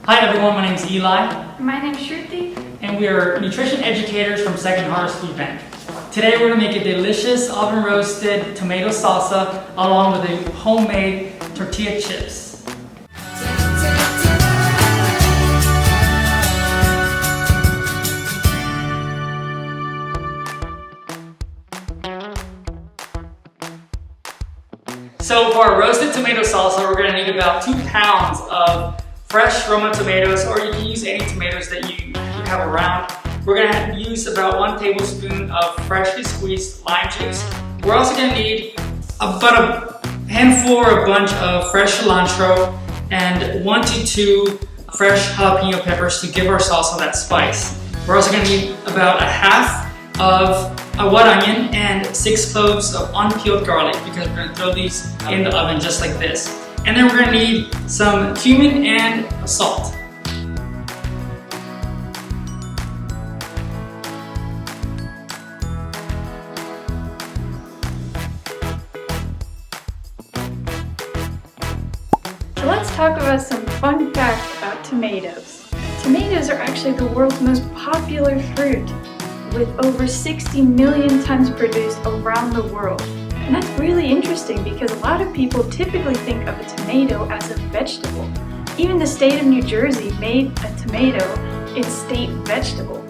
Hi everyone, my name is Eli. My name is Shruti. And we are nutrition educators from Second Harvest Food Bank. Today we're going to make a delicious oven roasted tomato salsa along with a homemade tortilla chips. So for our roasted tomato salsa, we're going to need about 2 pounds of fresh Roma tomatoes, or you can use any tomatoes that you have around. We're going to use about 1 tablespoon of freshly squeezed lime juice. We're also going to need about a handful or a bunch of fresh cilantro and 1 to 2 fresh jalapeno peppers to give our salsa that spice. We're also going to need about a half of a white onion and 6 cloves of unpeeled garlic, because we're going to throw these in the oven just like this. And then we're going to need some cumin and salt. So let's talk about some fun facts about tomatoes. Tomatoes are actually the world's most popular fruit, with over 60 million tons produced around the world. And that's really interesting because a lot of people typically think of a tomato as a vegetable. Even the state of New Jersey made a tomato its state vegetable.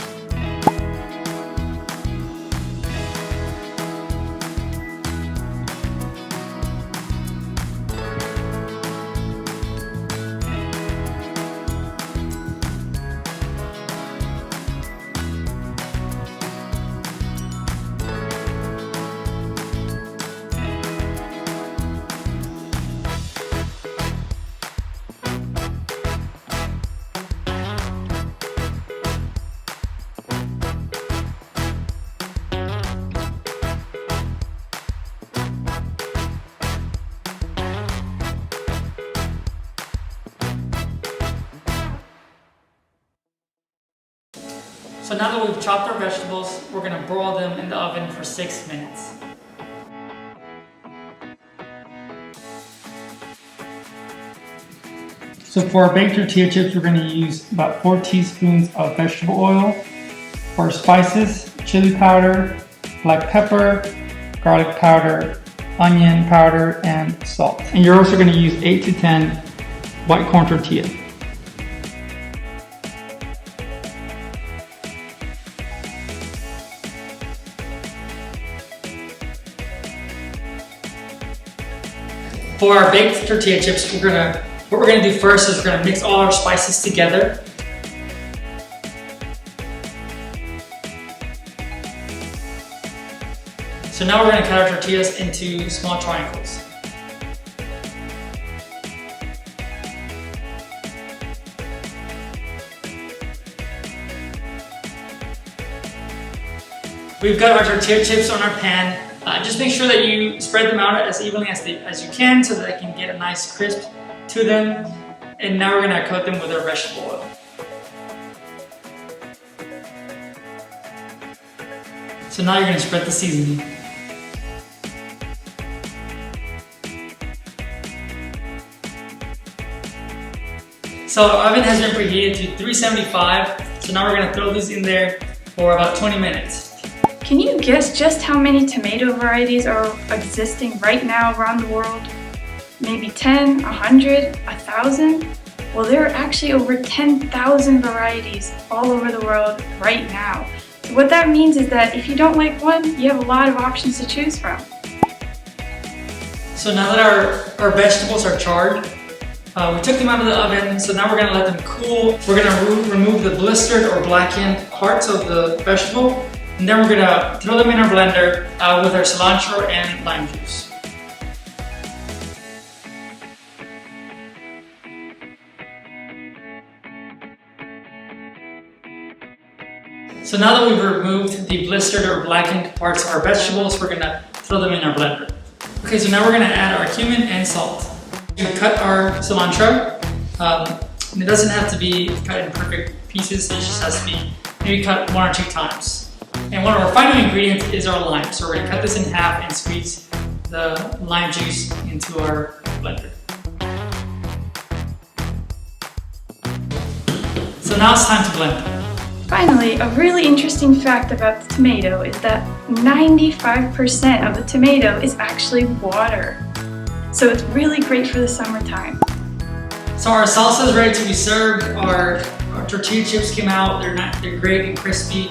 So now that we've chopped our vegetables, we're going to broil them in the oven for 6 minutes. So for our baked tortilla chips, we're going to use about 4 teaspoons of vegetable oil. For our spices, chili powder, black pepper, garlic powder, onion powder, and salt. And you're also going to use 8 to 10 white corn tortillas. For our baked tortilla chips, what we're gonna do first is we're gonna mix all our spices together. So now we're gonna cut our tortillas into small triangles. We've got our tortilla chips on our pan. Just make sure that you spread them out as evenly as you can so that they can get a nice crisp to them. And now we're going to coat them with our vegetable oil. So now you're going to spread the seasoning. So our oven has been preheated to 375. So now we're going to throw these in there for about 20 minutes. Can you guess just how many tomato varieties are existing right now around the world? Maybe 10, 100, 1,000? Well, there are actually over 10,000 varieties all over the world right now. So what that means is that if you don't like one, you have a lot of options to choose from. So now that our vegetables are charred, we took them out of the oven, so now we're going to let them cool. We're going to remove the blistered or blackened parts of the vegetable. And then we're going to throw them in our blender with our cilantro and lime juice. So now that we've removed the blistered or blackened parts of our vegetables, we're going to throw them in our blender. Okay, so now we're going to add our cumin and salt. We cut our cilantro. And it doesn't have to be cut in perfect pieces, it just has to be maybe cut 1 or 2 times. And one of our final ingredients is our lime. So we're going to cut this in half and squeeze the lime juice into our blender. So now it's time to blend. Finally, a really interesting fact about the tomato is that 95% of the tomato is actually water. So it's really great for the summertime. So our salsa is ready to be served. Our tortilla chips came out. They're great and crispy.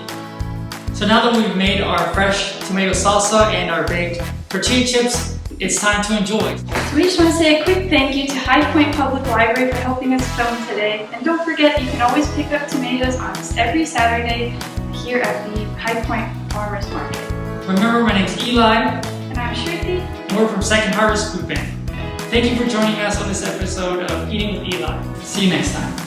So now that we've made our fresh tomato salsa and our baked tortilla chips, it's time to enjoy. So we just want to say a quick thank you to High Point Public Library for helping us film today. And don't forget, you can always pick up tomatoes on every Saturday here at the High Point Farmers Market. Remember, my name's Eli. And I'm Shruthi. And we're from Second Harvest Food Bank. Thank you for joining us on this episode of Eating with Eli. See you next time.